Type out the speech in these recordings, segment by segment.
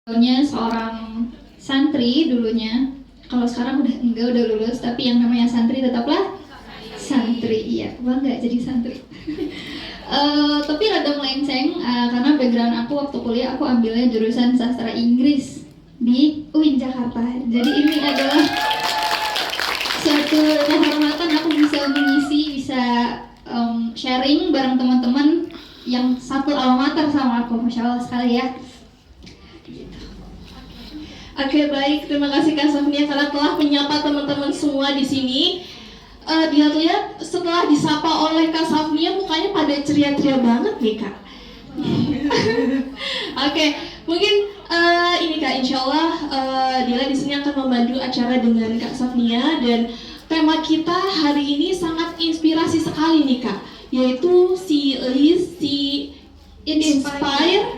Dulunya seorang santri dulunya, kalau sekarang udah enggak, udah lulus, tapi yang namanya santri tetaplah santri. Iya, bangga jadi santri. Tapi rada melenceng karena background aku waktu kuliah aku ambilnya jurusan sastra Inggris di UIN Jakarta. Jadi ini adalah suatu kehormatan aku bisa mengisi, bisa sharing bareng teman-teman yang satu alma mater sama aku. Masya Allah sekali ya. Oke, baik, terima kasih Kak Sofnia karena telah menyapa teman-teman semua di sini. Lihat-lihat setelah disapa oleh Kak Sofnia mukanya pada ceria-ceria banget nih Kak. Oke, mungkin ini Kak, insya Allah Dila di sini akan membantu acara dengan Kak Sofnia, dan tema kita hari ini sangat inspirasi sekali nih Kak, yaitu si Liz, si Inspire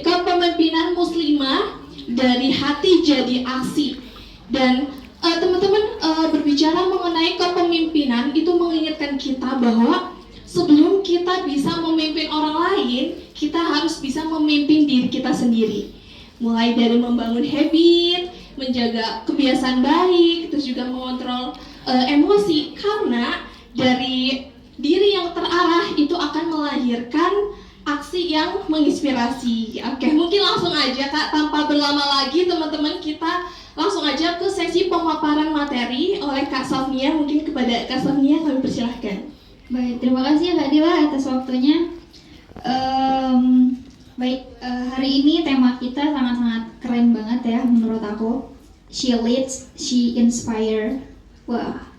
kepemimpinan muslimah dari hati jadi aksi. Dan teman-teman, berbicara mengenai kepemimpinan itu mengingatkan kita bahwa sebelum kita bisa memimpin orang lain, kita harus bisa memimpin diri kita sendiri. Mulai dari membangun habit, menjaga kebiasaan baik, terus juga mengontrol emosi, karena dari diri yang terarah itu akan melahirkan aksi yang menginspirasi. Oke, mungkin langsung aja Kak, tanpa berlama lagi teman-teman, kita langsung aja ke sesi pemaparan materi oleh Kak Sofnia. Mungkin kepada Kak Sofnia kami persilahkan. Baik, terima kasih Kak Dila atas waktunya. Hari ini tema kita sangat-sangat keren banget ya menurut aku. She leads, she inspire. Wah,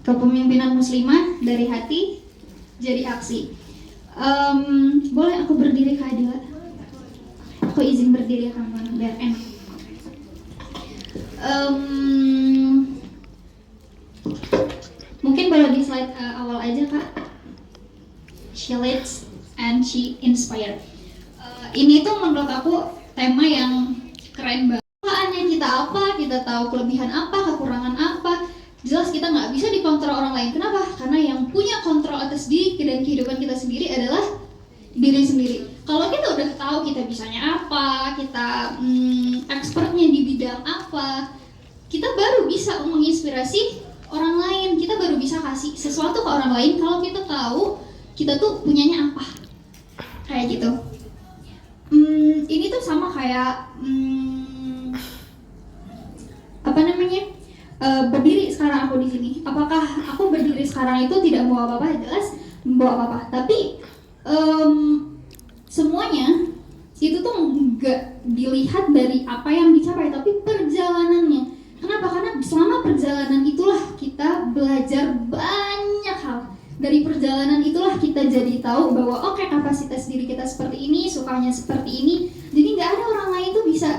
kepemimpinan muslimah dari hati jadi aksi. Boleh aku berdiri Kak Adila? Aku izin berdiri ya kawan, biar enak. Mungkin boleh di slide awal aja Kak. She leads and she inspire. Ini tuh menurut aku tema yang keren banget. Kepaannya kita apa, kita tahu kelebihan apa, kekurangan apa. Jelas kita nggak bisa dikontrol orang lain. Kenapa? Karena yang punya kontrol atas diri dan kehidupan kita sendiri adalah diri sendiri. Kalau kita udah tahu kita bisanya apa, kita expertnya di bidang apa, kita baru bisa menginspirasi orang lain. Kita baru bisa kasih sesuatu ke orang lain kalau kita tahu kita tuh punyanya apa. Kayak gitu. Ini tuh sama kayak berdiri sekarang aku di sini. Apakah aku berdiri sekarang itu tidak membawa apa-apa? Jelas membawa apa-apa. Tapi semuanya itu tuh nggak dilihat dari apa yang dicapai, tapi perjalanannya. Kenapa? Karena selama perjalanan itulah kita belajar banyak hal. Dari perjalanan itulah kita jadi tahu bahwa oke, kapasitas diri kita seperti ini, sukanya seperti ini. Jadi nggak ada orang lain tuh bisa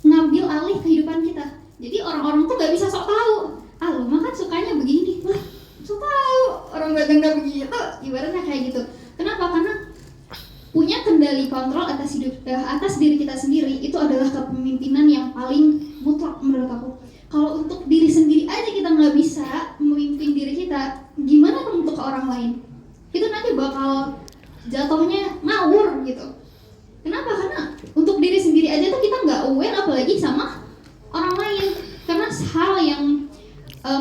ngambil alih kehidupan kita. Jadi orang-orang tuh gak bisa sok tahu. Lu mah kan sukanya begini. Wah, sok tahu. Orang gak begitu. Ibaratnya kayak gitu. Kenapa? Karena punya kendali kontrol atas diri kita sendiri itu adalah kepemimpinan yang paling mutlak menurut aku. Kalau untuk diri sendiri aja kita nggak bisa memimpin diri kita, gimana untuk ke orang lain? Itu nanti bakal jatuhnya ngawur gitu. Kenapa? Karena untuk diri sendiri aja tuh kita nggak aware, apalagi sama orang lain. Karena hal yang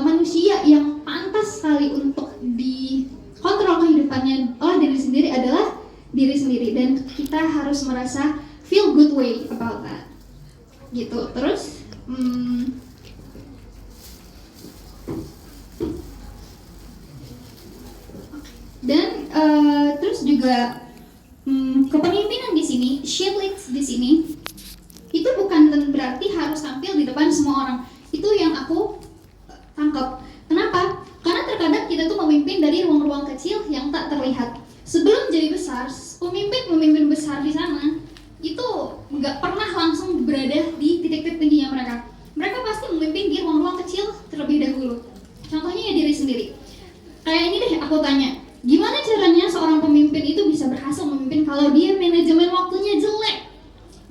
manusia yang pantas sekali untuk dikontrol kehidupannya oleh diri sendiri adalah diri sendiri, dan kita harus merasa feel good way about that gitu. Terus dan terus juga kepemimpinan di sini, she leads di sini itu bukan berarti harus tampil di depan semua orang. Itu yang aku tangkap. Kenapa? Karena terkadang kita tuh memimpin dari ruang-ruang kecil yang tak terlihat. Sebelum jadi besar, pemimpin besar di sana itu nggak pernah langsung berada di titik-titik tingginya mereka. Mereka pasti memimpin di ruang-ruang kecil terlebih dahulu. Contohnya ya diri sendiri. Kayak ini deh, aku tanya, gimana caranya seorang pemimpin itu bisa berhasil memimpin kalau dia manajemen waktunya jelek?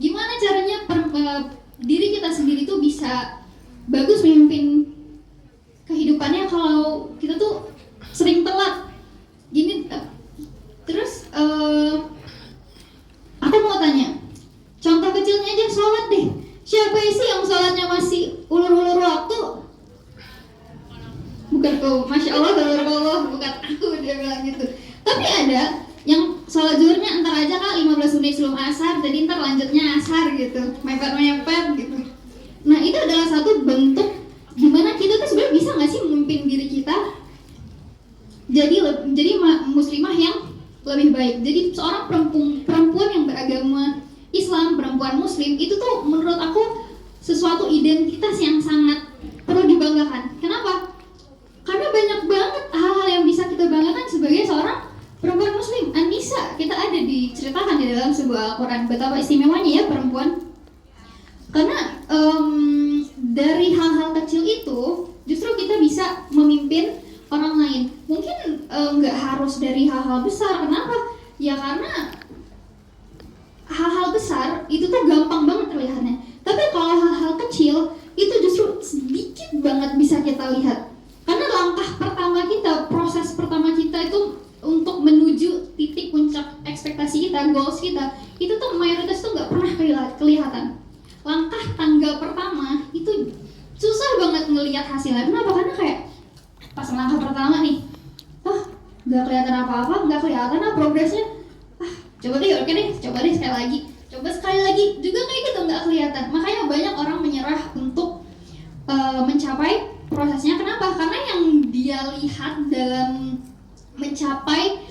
Gimana caranya diri kita sendiri tuh bisa bagus memimpin kehidupannya kalau kita tuh sering telat gini? Terus aku mau tanya, gitu. Tapi ada yang sholat zuhurnya entar aja kak 15 menit sebelum asar, jadi ntar lanjutnya asar gitu, mepet gitu. Nah itu adalah satu bentuk gimana kita tuh sebenarnya bisa nggak sih memimpin diri kita jadi muslimah yang lebih baik. Jadi seorang perempuan yang beragama Islam, perempuan muslim itu tuh menurut aku sesuatu identitas yang sangat perlu dibanggakan. Kenapa? Karena banyak banget hal-hal yang bisa kita banggakan sebagai seorang perempuan muslim. An-Nisa, kita ada diceritakan di dalam sebuah Al-Quran betapa istimewanya ya perempuan. Karena dari hal-hal kecil itu justru kita bisa memimpin orang lain. Mungkin nggak harus dari hal-hal besar. Kenapa? Ya karena hal-hal besar itu tuh gampang banget terlihatnya. Tapi kalau hal-hal kecil itu justru sedikit banget bisa kita lihat. Karena langkah pertama kita, proses pertama kita itu untuk menuju titik puncak ekspektasi kita, goals kita, itu tuh mayoritas tuh nggak pernah kelihatan. Langkah tangga pertama itu susah banget ngelihat hasilnya. Kenapa? Karena kayak pas langkah pertama nih, nggak kelihatan apa-apa, nggak kelihatan progresnya. Coba deh sekali lagi, coba sekali lagi juga kayak gitu nggak kelihatan. Makanya banyak orang menyerah untuk mencapai prosesnya. Kenapa? Karena yang dia lihat dalam mencapai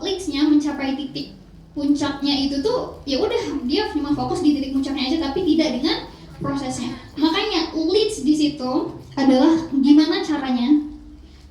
kliksnya, mencapai titik puncaknya itu tuh ya udah dia cuma fokus di titik puncaknya aja, tapi tidak dengan prosesnya. Makanya leads di situ adalah gimana caranya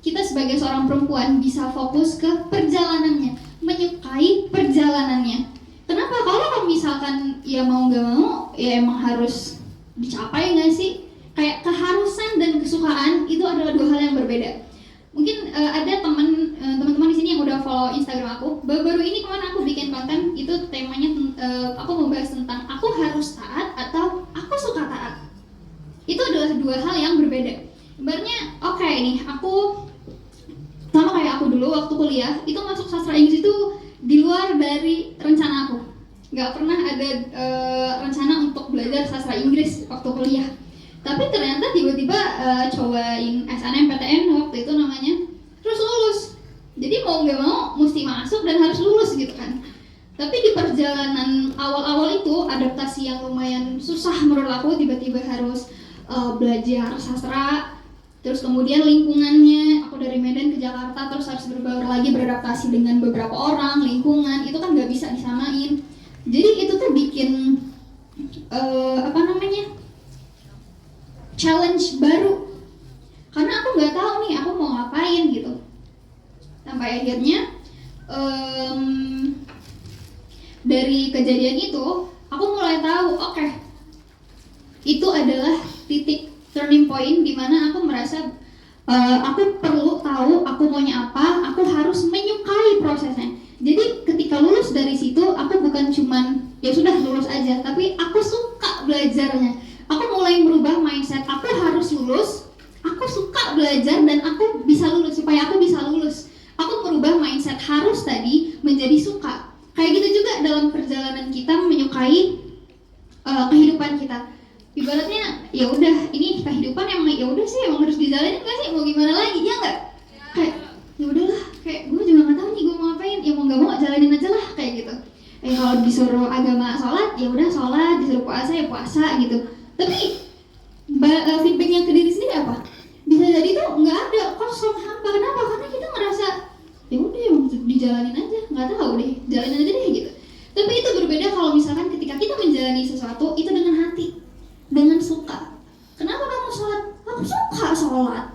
kita sebagai seorang perempuan bisa fokus ke perjalanannya, menyukai perjalanannya. Kenapa? Kalau misalkan ya mau nggak mau ya emang harus dicapai nggak sih? Kayak keharusan dan kesukaan itu adalah dua hal yang berbeda. Mungkin ada teman-teman di sini yang udah follow Instagram aku. Baru-baru ini kemarin aku bikin konten itu temanya aku membahas tentang aku harus taat atau aku suka taat. Itu adalah dua hal yang berbeda. Ibaratnya oke nih aku sama kayak aku dulu waktu kuliah itu masuk sastra Inggris itu di luar dari rencana aku. Nggak pernah ada rencana untuk belajar sastra Inggris waktu kuliah. Tapi ternyata tiba-tiba cobain SNMPTN waktu itu namanya, terus lulus. Jadi mau nggak mau mesti masuk dan harus lulus gitu kan. Tapi di perjalanan awal-awal itu adaptasi yang lumayan susah menurut aku, tiba-tiba harus belajar sastra. Terus kemudian lingkungannya, aku dari Medan ke Jakarta terus harus berbaur lagi, beradaptasi dengan beberapa orang, lingkungan, itu kan nggak bisa disamain. Jadi itu tuh bikin challenge baru, karena aku nggak tahu nih aku mau ngapain gitu. Sampai akhirnya dari kejadian itu aku mulai tahu oke, itu adalah titik turning point di mana aku merasa aku perlu tahu aku maunya apa, aku harus menyukai prosesnya. Jadi ketika lulus dari situ aku bukan cuman ya sudah lulus aja, tapi aku suka belajarnya. Aku mulai merubah mindset, aku harus lulus, aku suka belajar dan aku bisa lulus. Supaya aku bisa lulus, aku merubah mindset harus tadi menjadi suka. Kayak gitu juga dalam perjalanan kita menyukai kehidupan kita. Ibaratnya ya udah, ini kehidupan emang ya udah sih, emang harus dijalanin nggak sih, mau gimana lagi ya nggak? Kayak ya udahlah, kayak gue juga nggak tahu nih gue mau ngapain, ya mau nggak mau jalanin aja lah kayak gitu. Kalau disuruh agama sholat ya udah sholat, disuruh puasa ya puasa gitu. Tapi feedback yang ke diri sendiri apa? Bisa jadi tuh nggak ada, kosong, hampa. Kenapa? Karena kita ngerasa ya udah emang dijalanin aja, nggak tahu deh, jalanin aja deh gitu. Tapi itu berbeda kalau misalkan ketika kita menjalani sesuatu itu dengan hati, dengan suka. Kenapa kamu sholat? Aku suka sholat.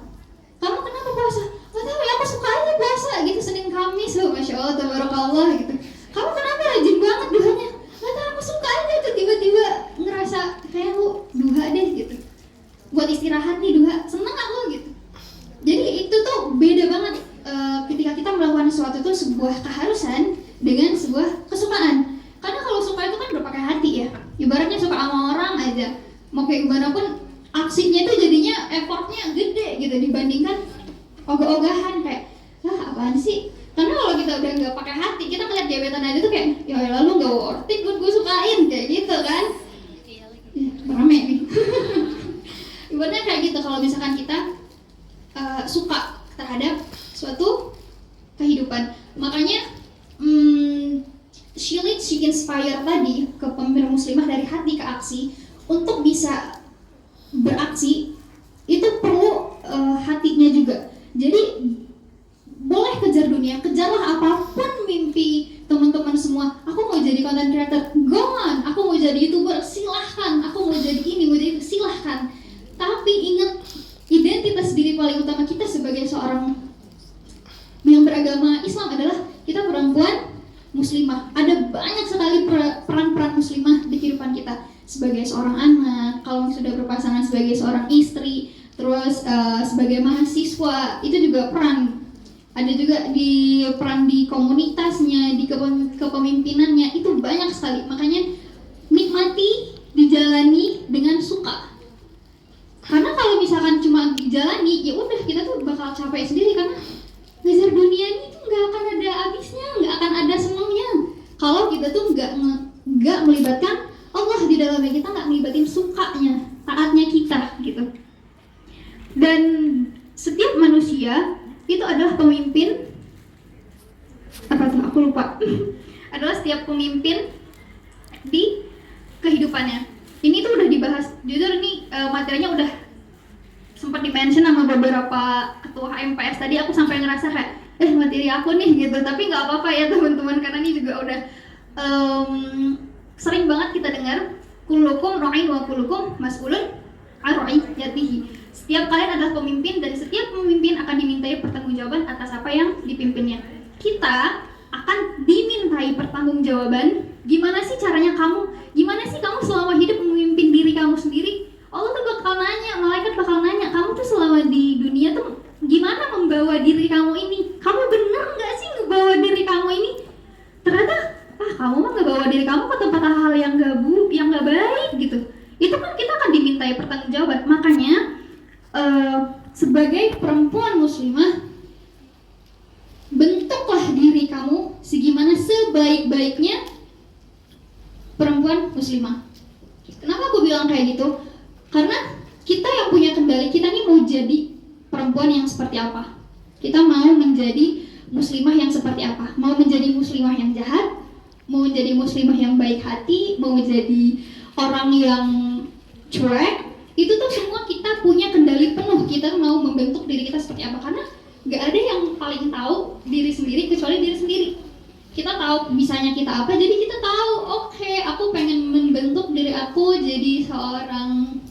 Kamu kenapa puasa? Nggak tahu ya, aku suka aja puasa gitu, Senin Kamis, Masya Allah, tabarakallah gitu. Kamu kenapa rajin banget duhanya? Nggak tahu, aku suka aja tuh, tiba-tiba ngerasa kayak aku duha deh gitu. Buat istirahat nih duha, seneng aku gitu. Jadi itu tuh beda banget ketika kita melakukan sesuatu itu sebuah keharusan dengan sebuah kesukaan. Karena kalau suka itu kan udah pakai hati ya. Ibaratnya suka sama orang aja, mau kayak gimana pun aksinya itu jadinya effortnya gede gitu dibandingkan ogah-ogahan kayak apaan sih. Karena kalau kita udah nggak pakai hati, kita ngeliat gebetan aja tuh kayak ya lalu nggak worth it buat gue sukain kayak gitu kan. Rame nih. Ibaratnya kayak gitu, kalau misalkan kita suka terhadap suatu kehidupan. Makanya she leads, she inspire tadi ke pemimpin muslimah dari hati ke aksi. Untuk bisa beraksi itu perlu hatinya juga. Jadi boleh kejar dunia, kejarlah apapun mimpi teman-teman semua. Aku mau jadi content creator, go on. Aku mau jadi YouTuber, silahkan. Aku mau jadi ini, mau jadi itu, silahkan. Tapi ingat, identitas diri paling utama kita sebagai seorang yang beragama Islam adalah kita perempuan muslimah. Ada banyak sekali peran-peran muslimah di kehidupan kita, sebagai seorang anak, kalau sudah berpasangan sebagai seorang istri, terus sebagai mahasiswa, itu juga peran. Ada juga di peran di komunitasnya, di kepemimpinannya, itu banyak sekali. Makanya nikmati, dijalani dengan suka. Karena kalau misalkan cuma dijalani, ya udah kita tuh bakal capek sendiri, karena ngejar dunia ini tuh nggak akan ada habisnya, nggak akan ada senangnya. Kalau kita tuh nggak melibatkan Allah di dalamnya, kita nggak melibatin sukanya, taatnya kita gitu. Dan setiap manusia itu adalah pemimpin, apa tuh aku lupa adalah setiap pemimpin di kehidupannya. Ini tuh udah dibahas, jujur ini materinya udah sempat di-mention sama beberapa ketua HMPS tadi. Aku sampai ngerasa kayak materi aku nih gitu, tapi nggak apa-apa ya teman-teman, karena ini juga udah sering banget kita dengar, kullukum ra'in wa kullukum mas'ulun an ra'iyatihi. Setiap kalian adalah pemimpin, dan setiap pemimpin akan dimintai pertanggungjawaban atas apa yang dipimpinnya. Kita akan dimintai pertanggungjawaban. Gimana sih caranya kamu? Gimana sih kamu selama hidup memimpin diri kamu sendiri? Allah tuh bakal nanya, malaikat bakal nanya, kamu tuh selama di dunia tuh gimana membawa diri kamu ini? Kamu bener nggak sih ngebawa diri kamu ini? Ternyata kamu mah ngebawa diri kamu ke tempat hal yang nggak baik gitu. Itu kan kita akan dimintai pertanggungjawaban. Makanya sebagai perempuan muslimah, bentuklah diri kamu segimana sebaik-baiknya perempuan muslimah. Kenapa aku bilang kayak gitu? Karena kita yang punya kendali, kita nih mau jadi perempuan yang seperti apa. Kita mau menjadi muslimah yang seperti apa. Mau menjadi muslimah yang jahat, mau menjadi muslimah yang baik hati, mau menjadi orang yang cuek. Itu tuh semua kita punya kendali penuh. Kita mau membentuk diri kita seperti apa. Karena gak ada yang paling tahu diri sendiri kecuali diri sendiri. Kita tahu bisanya kita apa, jadi kita tahu, oke, aku pengen membentuk diri aku jadi seorang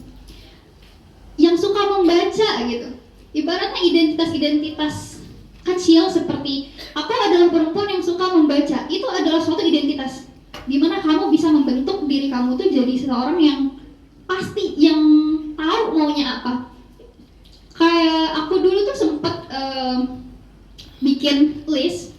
yang suka membaca gitu. Ibaratnya identitas-identitas kecil seperti aku adalah perempuan yang suka membaca, itu adalah suatu identitas dimana kamu bisa membentuk diri kamu tuh jadi seorang yang pasti, yang tahu maunya apa. Kayak aku dulu tuh sempet bikin list.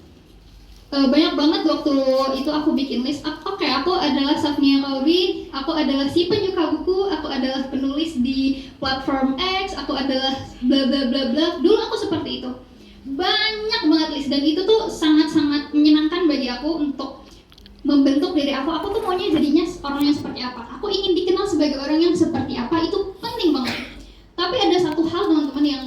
Banyak banget waktu itu aku bikin list. Oke, aku adalah Safnia Kauri, aku adalah si penyuka buku, aku adalah penulis di platform X, aku adalah bla bla bla bla. Dulu aku seperti itu. Banyak banget list, dan itu tuh sangat-sangat menyenangkan bagi aku untuk membentuk diri aku. Aku tuh maunya jadinya orang yang seperti apa. Aku ingin dikenal sebagai orang yang seperti apa, itu penting banget. Tapi ada satu hal teman-teman yang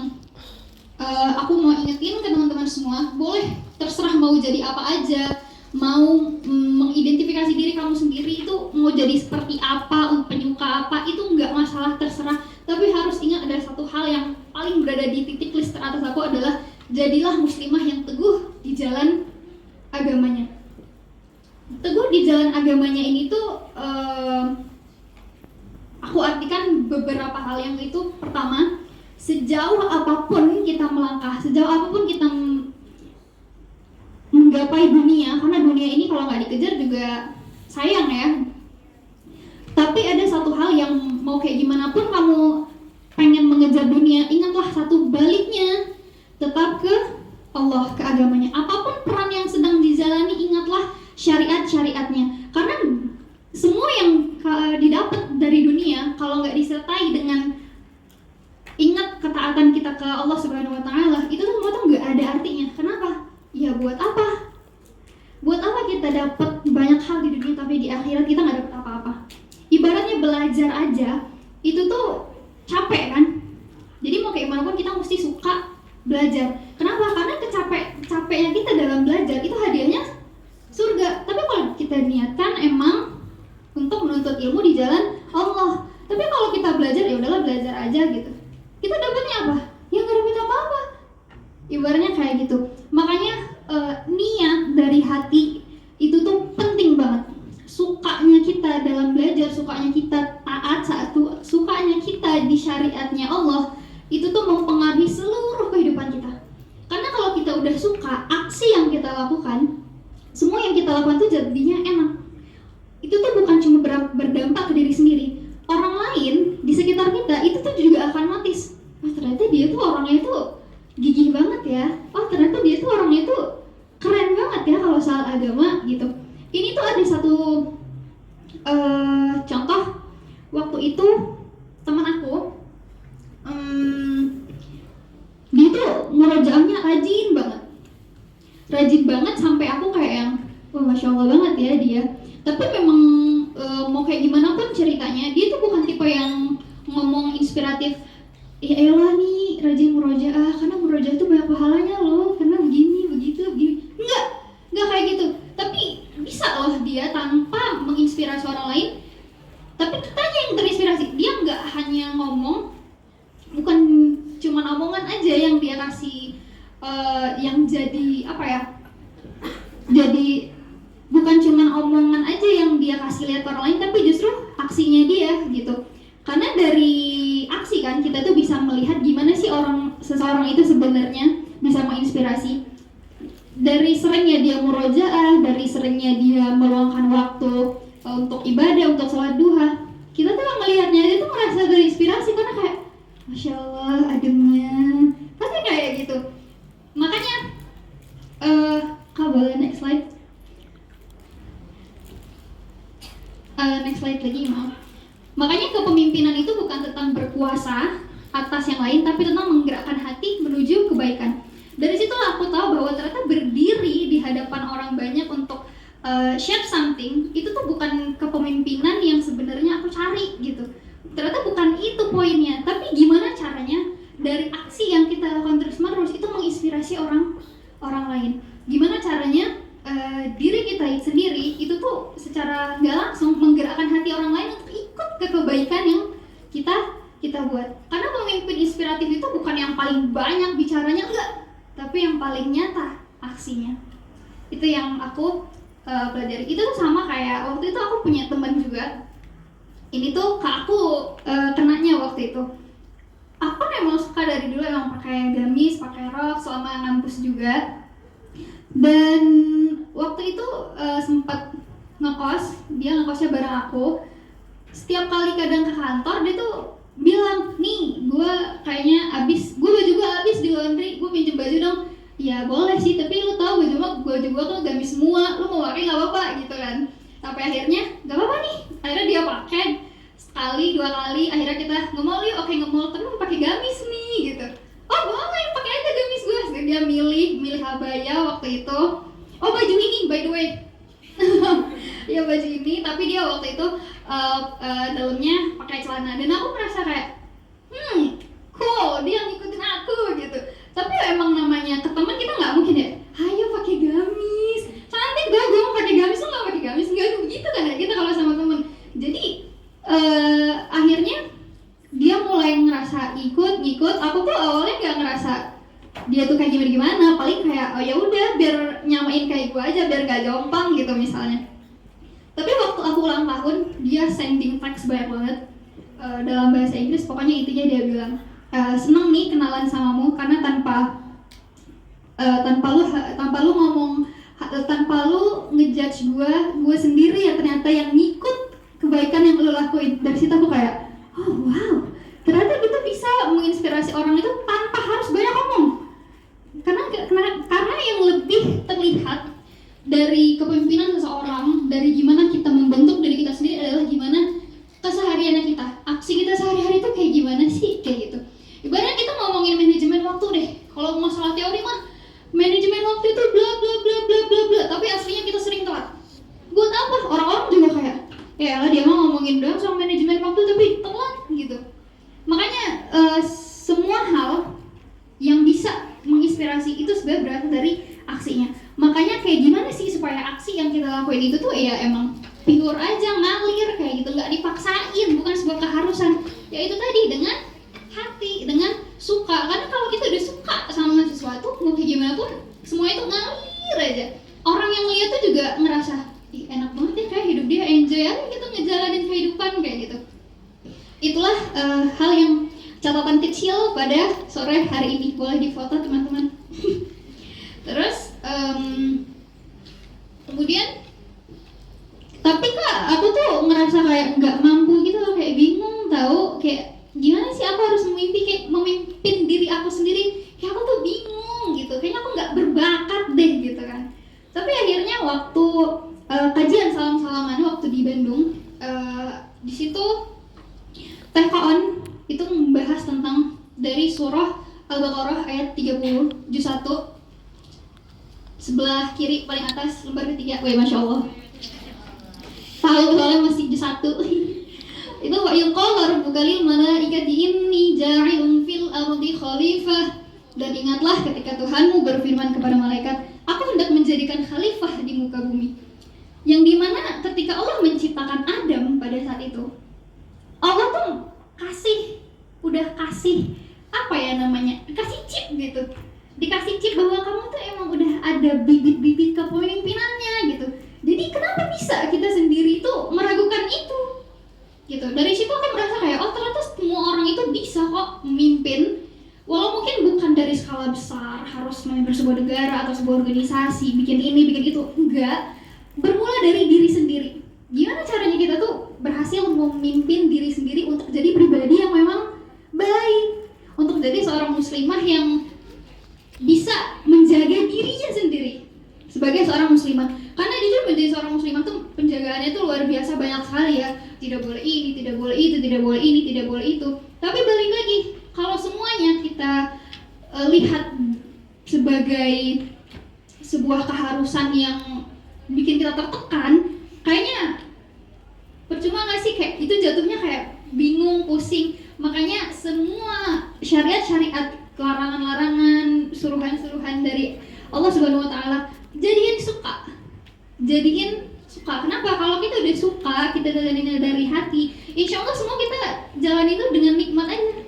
aku mau ingetin ke teman-teman semua, boleh terserah mau jadi apa aja, mau mengidentifikasi diri kamu sendiri itu mau jadi seperti apa, penyuka apa, itu nggak masalah, terserah. Tapi harus ingat ada satu hal yang paling berada di titik list teratas aku adalah jadilah muslimah yang teguh di jalan agamanya. Teguh di jalan agamanya ini tuh aku artikan beberapa hal yang itu. Pertama, sejauh apapun kita melangkah, sejauh apapun kita menggapai dunia, karena dunia ini kalau nggak dikejar juga sayang ya. Tapi ada satu hal yang mau kayak gimana pun kamu pengen mengejar dunia, ingatlah satu baliknya, tetap ke Allah, ke agamanya. Apapun peran yang sedang dijalani, ingatlah syariat-syariatnya. Karena semua yang didapat dari dunia, kalau nggak disertai dengan ingat ketaatan kita ke Allah Subhanahu Wa Taala, itu semua tuh nggak ada artinya. Kenapa? Ya buat apa? Buat apa kita dapat banyak hal di dunia tapi di akhirat kita nggak dapat apa-apa? Ibaratnya belajar aja, itu tuh capek kan? Jadi mau kayak gimana pun kita mesti suka belajar. Kenapa? Karena capek capeknya kita dalam belajar itu hadiahnya surga. Tapi kalau kita niatkan emang untuk menuntut ilmu di jalan Allah. Tapi kalau kita belajar ya udahlah belajar aja gitu. Kita dapatnya apa? Ya nggak dapat apa-apa. Ibaratnya kayak gitu. Makanya niat dari hati itu tuh penting banget. Sukanya kita dalam belajar, sukanya kita taat sukanya kita di syariatnya Allah, itu tuh mempengaruhi seluruh kehidupan kita. Karena kalau kita udah suka, aksi yang kita lakukan, semua yang kita lakukan tuh jadinya enak. Itu tuh bukan cuma berdampak ke diri sendiri, orang lain di sekitar kita itu tuh juga akan notice, wah ternyata dia tuh orangnya tuh gigih banget ya, wah ternyata dia tuh orangnya tuh keren banget ya kalau soal agama gitu. Ini tuh ada satu contoh, waktu itu teman aku dia tuh murojaahnya rajin banget sampai aku kayak yang wah masya Allah banget ya dia. Tapi memang mau kayak gimana pun ceritanya, dia tuh bukan tipe yang ngomong inspiratif, ya elah nih rajin murojaah karena murojaah tuh banyak pahalanya loh, karena begini begitu enggak kayak gitu. Tapi bisa loh dia tanpa menginspirasi orang lain, tapi kitanya yang terinspirasi. Dia nggak hanya ngomong, bukan cuma omongan aja yang dia kasih, yang jadi apa ya, jadi bukan cuma omongan aja yang dia kasih lihat orang lain, tapi justru aksinya dia gitu. Karena dari aksi kan kita tuh bisa melihat gimana sih seseorang itu sebenarnya bisa menginspirasi. Dari seringnya dia murojaah, dari seringnya dia meluangkan waktu untuk ibadah, untuk sholat duha, kita tuh ngelihatnya dia tuh merasa terinspirasi karena kayak masya Allah ademnya, pasti kayak gitu. Makanya Kak boleh next slide. Next slide lagi, maaf. Makanya kepemimpinan itu bukan tentang berkuasa atas yang lain, tapi tentang menggerakkan hati menuju kebaikan. Dari situ aku tahu bahwa ternyata berdiri di hadapan orang banyak untuk share something itu tuh bukan kepemimpinan yang sebenarnya aku cari gitu. Ternyata bukan itu poinnya, tapi gimana caranya dari aksi yang kita lakukan terus-menerus itu menginspirasi orang lain. Gimana caranya diri kita sendiri itu tuh secara nggak langsung menggerakkan hati orang lain untuk ikut ke kebaikan yang kita buat. Karena pemimpin inspiratif itu bukan yang paling banyak bicaranya, enggak, tapi yang paling nyata aksinya. Itu yang aku pelajari. Itu tuh sama kayak waktu itu aku punya teman juga. Ini tuh kak aku kenanya waktu itu. Aku emang suka dari dulu emang pakai gamis, pakai rok selama ngampus juga. Dan waktu itu sempat ngekos, dia ngekosnya bareng aku. Setiap kali kadang ke kantor dia tuh bilang, nih gue kayaknya gue baju gue habis di laundry, gue pinjem baju dong. Ya boleh sih, tapi lu tau baju gue tuh gamis semua, lu mau pakai nggak apa-apa gitu kan. Sampai akhirnya nggak apa-apa nih, akhirnya dia pakai sekali dua kali, akhirnya kita nge-mall yuk, oke nge-mall, tapi mau pakai gamis nih gitu. Oh boleh, pakai aja gamis gue. Dia milih abaya waktu itu. Oh baju ini by the way. Ya baju ini, tapi dia waktu itu dalamnya pakai celana, dan aku merasa kayak cool, dia ngikutin aku gitu. Tapi emang namanya ke teman kita nggak mungkin ya, ayo pakai gamis, cantik gak gue mau pakai gamis, lo nggak pakai gamis, nggak gitu kan ya kita kalau sama temen. Jadi akhirnya dia mulai ngerasa ngikut. Aku tuh awalnya nggak ngerasa dia tuh kayak gimana, paling kayak oh ya udah biar nyamain kayak gue aja, biar gak jompang gitu misalnya. Tapi waktu aku ulang tahun, dia sending text banyak banget dalam bahasa Inggris. Pokoknya intinya dia bilang, seneng nih kenalan samamu karena tanpa lu ngomong, tanpa lu ngejudge gue sendiri ya ternyata yang ngikut kebaikan yang lu lakuin. Dari situ aku kayak, oh wow, ternyata kita bisa menginspirasi orang itu tanpa harus banyak ngomong. Karena yang lebih terlihat dari kepemimpinan seseorang, dari gimana kita membentuk diri kita sendiri adalah gimana kesehariannya kita, aksi kita sehari-hari itu kayak gimana sih, kayak gitu. Ibaratnya kita ngomongin manajemen waktu deh. Kalau masalah teori mah manajemen waktu itu bla bla bla bla bla bla, tapi aslinya kita sering telat. Buat apa? Orang-orang juga kayak, ya dia mah ngomongin doang soal manajemen waktu tapi telat gitu. Makanya semua hal yang bisa menginspirasi itu sebenarnya berasal dari aksi gimana sih supaya aksi yang kita lakuin itu tuh ya emang pure aja, ngalir kayak gitu, nggak dipaksain, bukan sebuah keharusan. Ya itu tadi, dengan hati, dengan suka. Karena kalau kita udah suka sama sesuatu, mau kayak gimana pun semua itu ngalir aja. Orang yang lihat tuh juga ngerasa, ih enak banget ya, kayak hidup dia enjoy aja gitu ngejalanin kehidupan kayak gitu. Itulah hal yang catatan kecil pada sore hari ini. Boleh difoto teman-teman. Terus kemudian, tapi kak aku tuh ngerasa kayak nggak mampu gitu loh, kayak bingung tahu, kayak gimana sih aku harus memimpin diri aku sendiri, kayak aku tuh bingung gitu, kayaknya aku nggak berbakat deh gitu kan. Tapi akhirnya waktu kajian salam-salaman waktu di Bandung, di situ Teh Kaon itu membahas tentang dari surah Al-Baqarah ayat 30 juz 1 sebelah kiri paling atas lembar ketiga. Wih, masya Allah. Tahu soalnya masih juz 1. Itu wa yuqala rabbuka lil malaikati inni ja'ilun fil ardi khalifah. Dan ingatlah ketika Tuhanmu berfirman kepada malaikat, aku hendak menjadikan khalifah di muka bumi. Yang dimana ketika Allah menciptakan Adam pada saat itu, Allah tuh udah kasih apa ya namanya, kasih chip gitu, dikasih chip bahwa kamu tuh emang udah ada bibit-bibit kepemimpinannya gitu. Jadi kenapa bisa kita sendiri tuh meragukan itu gitu. Dari situ aku merasa kayak, oh ternyata semua orang itu bisa kok memimpin, walau mungkin bukan dari skala besar harus memimpin sebuah negara atau sebuah organisasi, bikin ini bikin itu, enggak, bermula dari diri sendiri. Gimana caranya kita tuh berhasil memimpin diri sendiri untuk jadi pribadi yang memang baik, untuk jadi seorang muslimah yang bisa menjaga dirinya sendiri sebagai seorang muslimah. Karena jujur menjadi seorang muslimah tuh penjagaannya tuh luar biasa banyak sekali ya. Tidak boleh ini, tidak boleh itu, tidak boleh ini, tidak boleh itu. Tapi balik lagi, kalau semuanya kita lihat sebagai sebuah keharusan yang bikin kita tertekan, kayaknya percuma nggak sih? Kayak itu jatuhnya kayak bingung, pusing. Makanya semua syariat-syariat, larangan-larangan, suruhan-suruhan dari Allah Subhanahu wa taala, jadiin suka. Kenapa? Kalau kita udah suka, kita jalanin dari hati, insya Allah semua kita jalan itu dengan nikmat aja.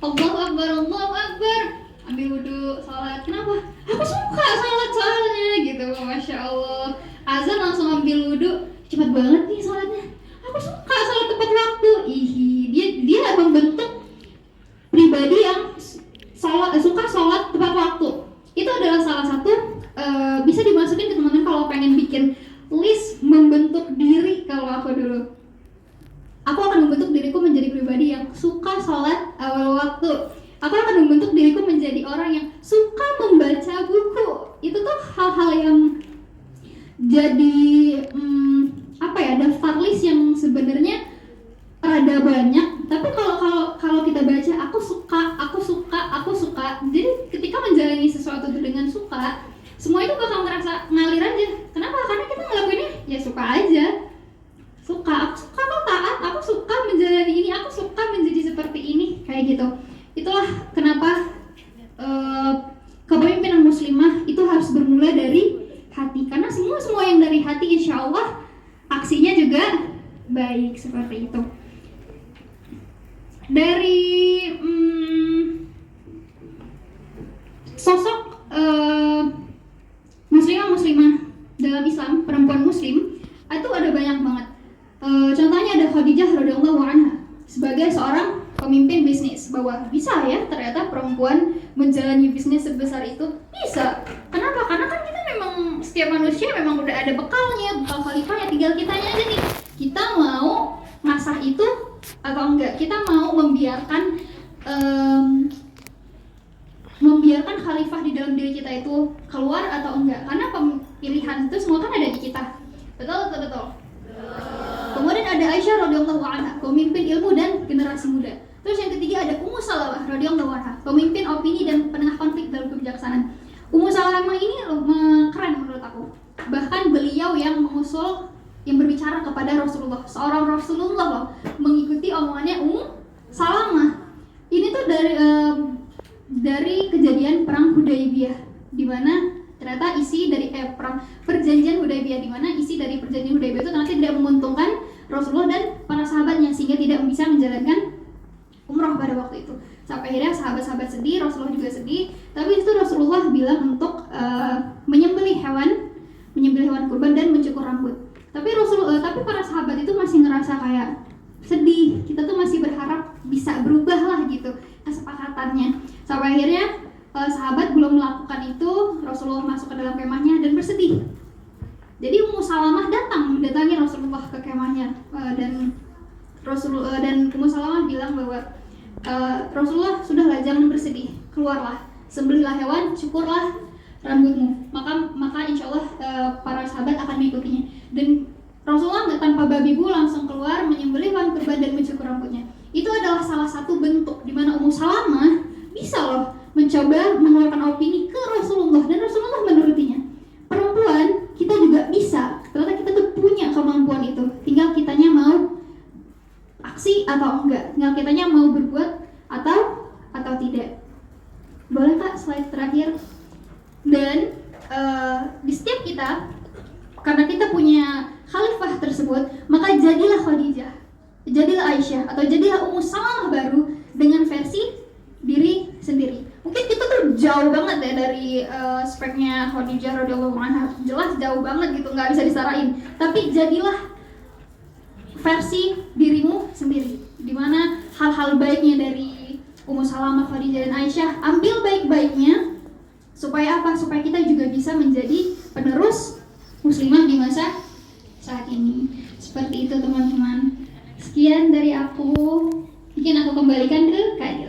Allahu Akbar, Allahu Akbar, ambil wudhu, sholat. Kenapa? Aku suka sholat soalnya gitu, masya Allah. Azan langsung ambil wudhu, cepat banget nih sholatnya. Aku suka sholat tepat waktu. Dia membentuk pribadi yang suka sholat tepat waktu. Itu adalah salah satu bisa dimasukin ke teman-teman kalau pengen bikin list membentuk diri. Kalau aku dulu, aku akan membentuk diriku menjadi pribadi yang suka sholat awal waktu. Aku akan membentuk diriku menjadi orang yang suka membaca buku. Itu tuh hal-hal yang jadi daftar list yang sebenarnya rada banyak. Tapi kalau kita baca, aku suka. Jadi ketika menjalani sesuatu itu dengan suka, semua itu bakal ngerasa ngalir aja. Kenapa? Karena kita ngelakuinnya ya suka aja. Aku suka kok taat, aku suka menjalani ini, aku suka menjadi seperti ini, kayak gitu. Itulah kenapa kepemimpinan muslimah itu harus bermula dari hati. Karena semua yang dari hati, insya Allah aksinya juga baik, seperti itu. Dari sosok muslimah dalam Islam, perempuan muslim itu ada banyak banget. Contohnya ada Khadijah radhiyallahu anha sebagai seorang pemimpin bisnis, bahwa bisa ya ternyata perempuan menjalani bisnis sebesar itu, bisa. Kenapa? Karena kan kita memang, setiap manusia memang udah ada bekal khalifahnya, tinggal kitanya aja nih, kita mau ngasah itu atau enggak, kita mau membiarkan khalifah di dalam diri kita itu keluar atau enggak. Karena pilihan itu semua kan ada di kita. Betul. Kemudian ada Aisyah radhiyallahu anha, pemimpin ilmu dan generasi muda. Terus yang ketiga ada Ummu Salamah radhiyallahu anha, pemimpin opini dan penengah konflik dalam kebijaksanaan. Ummu Salamah ini keren menurut aku. Bahkan beliau yang berbicara kepada Rasulullah, seorang Rasulullah loh, mengikuti omongannya Ummu Salamah. Ini tuh dari kejadian perang Hudaybiyah, di mana ternyata isi dari perjanjian Hudaybiyah, di mana isi dari perjanjian Hudaybiyah itu nanti tidak menguntungkan Rasulullah dan para sahabatnya sehingga tidak bisa menjalankan umroh pada waktu itu. Sampai akhirnya sahabat-sahabat sedih, Rasulullah juga sedih. Tapi itu Rasulullah bilang untuk menyembelih hewan kurban dan mencukur rambut. Tapi tapi para sahabat itu masih ngerasa kayak sedih. Kita tuh masih berharap bisa berubah lah gitu kesepakatannya. Sampai akhirnya sahabat belum melakukan itu, Rasulullah masuk ke dalam kemahnya dan bersedih. Jadi Ummu Salamah mendatangi Rasulullah ke kemahnya dan Ummu Salamah bilang bahwa Rasulullah, sudahlah, jangan bersedih, keluarlah, sembelihlah hewan, cukurlah rambutmu, maka insya Allah para sahabat akan mengikutinya. Dan Rasulullah nggak tanpa babi bu langsung keluar menyembelih hewan kurban dan mencukur rambutnya. Itu adalah salah satu bentuk di mana Ummu Salamah bisa loh mencoba mengeluarkan opini ke Rasulullah dan Rasulullah menurutinya. Perempuan kita juga bisa, ternyata kita tuh punya kemampuan itu, tinggal kitanya mau aksi atau enggak, tinggal kitanya mau berbuat atau tidak. Boleh Kak slide terakhir? Dan di setiap kita, karena kita punya khalifah tersebut, maka jadilah Khadijah, jadilah Aisyah, atau jadilah Ummu Salamah baru dengan versi diri sendiri. Mungkin kita tuh jauh banget ya dari speknya Khadijah radhiyallahu anha, jelas jauh banget gitu, nggak bisa disarain. Tapi jadilah versi dirimu sendiri, dimana hal-hal baiknya dari Ummu Salamah, Khadijah dan Aisyah ambil baik-baiknya, supaya apa? Supaya kita juga bisa menjadi penerus muslimah di masa saat ini. Seperti itu teman-teman. Sekian dari aku, mungkin aku kembalikan ke Kak Dila.